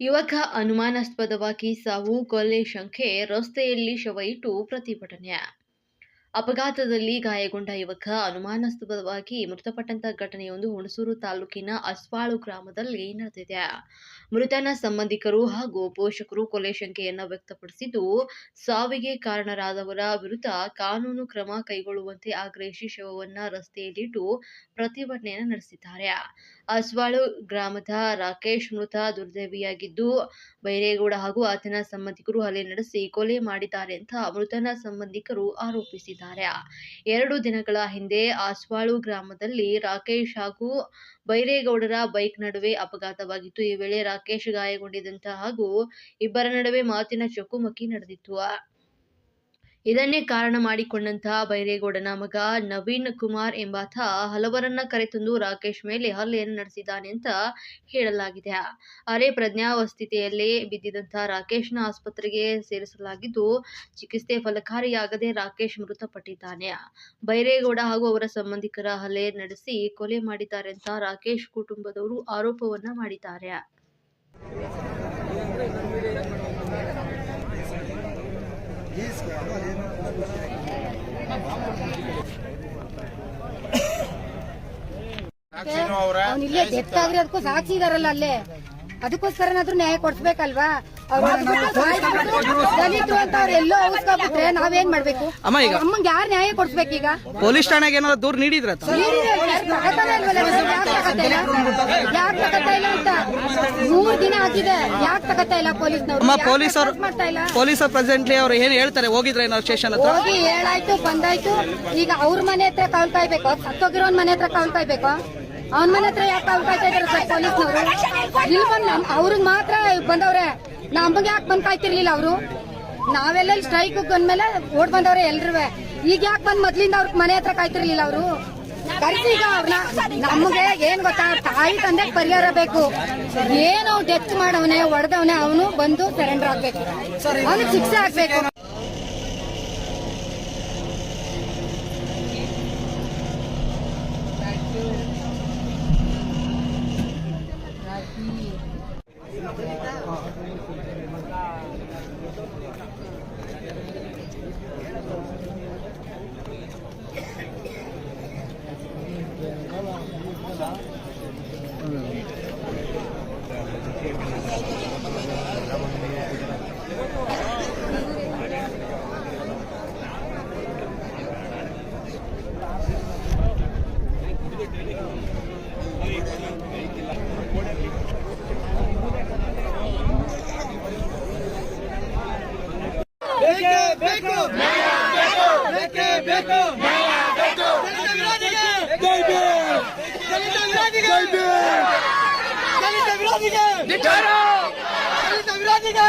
ಯುವಕ ಅನುಮಾನಾಸ್ಪದವಾಗಿ ಸಾವು, ಕೊಲೆ ಶಂಕೆ, ರಸ್ತೆಯಲ್ಲಿ ಶವ ಇಟ್ಟು ಪ್ರತಿಭಟನೆ. ಅಪಘಾತದಲ್ಲಿ ಗಾಯಗೊಂಡ ಯುವಕ ಅನುಮಾನಾಸ್ಪದವಾಗಿ ಮೃತಪಟ್ಟಂತಹ ಘಟನೆಯೊಂದು ಹುಣಸೂರು ತಾಲೂಕಿನ ಅಸ್ವಾಳು ಗ್ರಾಮದಲ್ಲಿ ನಡೆದಿದೆ. ಮೃತನ ಸಂಬಂಧಿಕರು ಹಾಗೂ ಪೋಷಕರು ಕೊಲೆ ಶಂಕೆಯನ್ನು ವ್ಯಕ್ತಪಡಿಸಿದ್ದು, ಸಾವಿಗೆ ಕಾರಣರಾದವರ ವಿರುದ್ಧ ಕಾನೂನು ಕ್ರಮ ಕೈಗೊಳ್ಳುವಂತೆ ಆಗ್ರಹಿಸಿ ಶವವನ್ನು ರಸ್ತೆಯಲ್ಲಿಟ್ಟು ಪ್ರತಿಭಟನೆಯನ್ನು ನಡೆಸಿದ್ದಾರೆ. ಅಸ್ವಾಳು ಗ್ರಾಮದ ರಾಕೇಶ್ ಮೃತ ದುರ್ದೈವಿಯಾಗಿದ್ದು, ಬೈರೇಗೌಡ ಹಾಗೂ ಆತನ ಸಂಬಂಧಿಕರು ಹಲ್ಲೆ ನಡೆಸಿ ಕೊಲೆ ಮಾಡಿದ್ದಾರೆ ಅಂತ ಮೃತನ ಸಂಬಂಧಿಕರು ಆರೋಪಿಸಿದ್ದಾರೆ. 2 ದಿನಗಳ ಹಿಂದೆ ಅಸ್ವಾಳು ಗ್ರಾಮದಲ್ಲಿ ರಾಕೇಶ್ ಹಾಗೂ ಬೈರೇಗೌಡರ ಬೈಕ್ ನಡುವೆ ಅಪಘಾತವಾಗಿತ್ತು. ಈ ವೇಳೆ ರಾಕೇಶ್ ಗಾಯಗೊಂಡಿದ್ದಂತ ಹಾಗೂ ಇಬ್ಬರ ನಡುವೆ ಮಾತಿನ ಚಕಮಕಿ ನಡೆದಿತ್ತು. ಇದನ್ನೇ ಕಾರಣ ಮಾಡಿಕೊಂಡಂತಹ ಬೈರೇಗೌಡನ ಮಗ ನವೀನ್ ಕುಮಾರ್ ಎಂಬಾತ ಹಲವರನ್ನ ಕರೆತಂದು ರಾಕೇಶ್ ಮೇಲೆ ಹಲ್ಲೆಯನ್ನು ನಡೆಸಿದ್ದಾನೆ ಅಂತ ಹೇಳಲಾಗಿದೆ. ಅರೆ ಪ್ರಜ್ಞಾವಸ್ಥಿತಿಯಲ್ಲೇ ಬಿದ್ದಿದ್ದಂತಹ ರಾಕೇಶ್ನ ಆಸ್ಪತ್ರೆಗೆ ಸೇರಿಸಲಾಗಿದ್ದು, ಚಿಕಿತ್ಸೆ ಫಲಕಾರಿಯಾಗದೆ ರಾಕೇಶ್ ಮೃತಪಟ್ಟಿದ್ದಾನೆ. ಬೈರೇಗೌಡ ಹಾಗೂ ಅವರ ಸಂಬಂಧಿಕರ ಹಲ್ಲೆ ನಡೆಸಿ ಕೊಲೆ ಮಾಡಿದ್ದಾರೆ ಅಂತ ರಾಕೇಶ್ ಕುಟುಂಬದವರು ಆರೋಪವನ್ನ ಮಾಡಿದ್ದಾರೆ. ಇಲ್ಲೇ ಡೆತ್ ಆಗಿರೋದಕ್ಕೂ ಸಾಕ್ಷಿ ಇದಾರಲ್ಲ ಅಲ್ಲೇ, ಅದಕ್ಕೋಸ್ಕರನಾದ್ರೂ ನ್ಯಾಯ ಕೊಡ್ಸ್ಬೇಕಲ್ವಾ? ದಲಿತರು ಅಂತ ಅವ್ರು ಎಲ್ಲೋ ಊಸ್ಕೊಬಿಟ್ರೆ ನಾವೇನ್ ಮಾಡ್ಬೇಕು? ಅಮ್ಮಂಗೆ ಯಾರು ನ್ಯಾಯ ಕೊಡ್ಸ್ಬೇಕೀಗ? ಪೊಲೀಸ್ ಠಾಣೆಗೆ ಏನಾದ್ರು ದೂರ ನೀಡಿದ್ರ? ಯಾಕೆ ತಗತಾ ಇಲ್ಲ ಅಂತ 3 ದಿನ ಆಗಿದೆ, ಯಾಕೆ ತಗತಾ ಇಲ್ಲ ಪೊಲೀಸ್ನವ್ರು? ಪೊಲೀಸರು ಪ್ರೆಸೆಂಟ್ಲಿ ಅವ್ರು ಏನ್ ಹೇಳ್ತಾರೆ? ಹೋಗಿದ್ರೆ ಸ್ಟೇಷನ್ ಹತ್ರ ಹೋಗಿ ಹೇಳಾಯ್ತು, ಬಂದಾಯ್ತು. ಈಗ ಅವ್ರ ಮನೆ ಹತ್ರ ಕಾಲ್ ಕಾಯ್ಬೇಕು, ಸತ್ತೋಗಿರೋನ್ ಮನೆ ಹತ್ರ ಕಾಲ್ ಕಾಯ್ಬೇಕು. ಅವನ ಮನೆ ಹತ್ರ ಯಾಕೆ ಕಾಲ್ ಕಾಯ್ತಾ ಇದಾರೆ ಸರ್ ಪೊಲೀಸ್ನವರು? ಇಲ್ಲಿ ಬಂದ್ ಅವ್ರಿಗೆ ಮಾತ್ರ ಬಂದವ್ರೆ, ನಮಗೆ ಯಾಕೆ ಬಂದ್ ಕಾಯ್ತಿರ್ಲಿಲ್ಲ ಅವರು? ನಾವೆಲ್ಲ ಸ್ಟ್ರೈಕ್ ಬಂದ್ಮೇಲೆ ಓಡ್ ಬಂದವ್ರೆ ಎಲ್ರೂ. ಈಗ ಯಾಕೆ ಬಂದ್ ಮೊದ್ಲಿಂದ ಅವ್ರ ಮನೆ ಹತ್ರ ಕಾಯ್ತಿರ್ಲಿಲ್ಲ ಅವರು? ಕರೆಸಿ ಈಗ ಅವ್ರನ್ನ. ನಮಗೆ ಏನ್ ಗೊತ್ತಾ, ತಾಯಿ ತಂದೆ ಪರಿಹಾರ ಬೇಕು. ಏನು ಡೆತ್ ಮಾಡವನೆ, ಹೊಡೆದವನೆ, ಅವನು ಬಂದು ಸರೆಂಡರ್ ಆಗ್ಬೇಕು, ಅವನಿಗೆ ಶಿಕ್ಷೆ ಆಗ್ಬೇಕು. ದಲಿತ ವಿರೋಧಿಗೆ